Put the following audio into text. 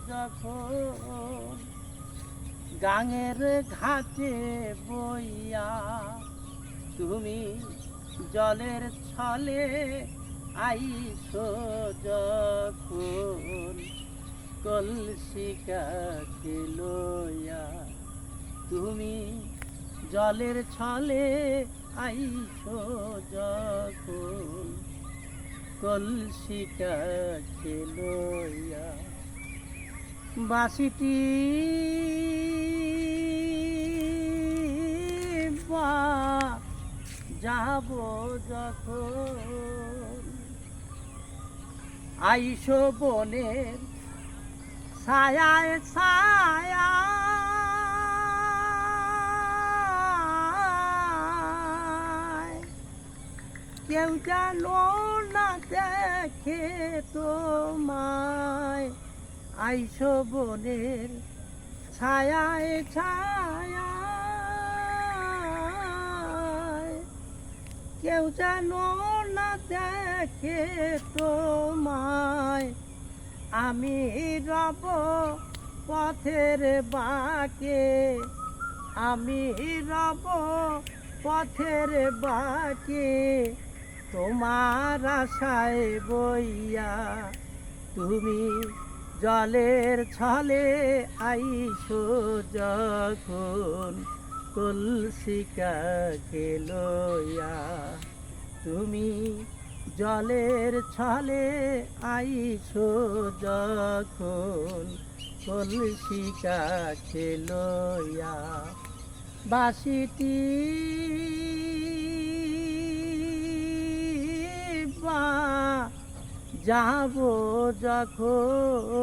যখন গাঙের ঘাটে বইয়া তুমি জলের ছলে আইসো যখন কলসি কাছে লইয়া তুমি জলের ছলে আইসো যখন কলসি কাছে লইয়া বাঁশিটি যাব যখন আইসো বনের ছায়ায় ছায়া কেউ যেন না দেখে তোমায় আইসো বনের ছায়ায় ছায়া কেউ যেন না দেখে তোমায় আমি রব পথের বাঁকে আমি রব পথের বাঁকে তোমার আশায় বইয়া তুমি জলের ছলে আইসো যখন কলসি কাছে লইয়া তুমি জলের ছলে আইসো যখন কলসি কাছে লইয়া বাঁশিটি যাব যখন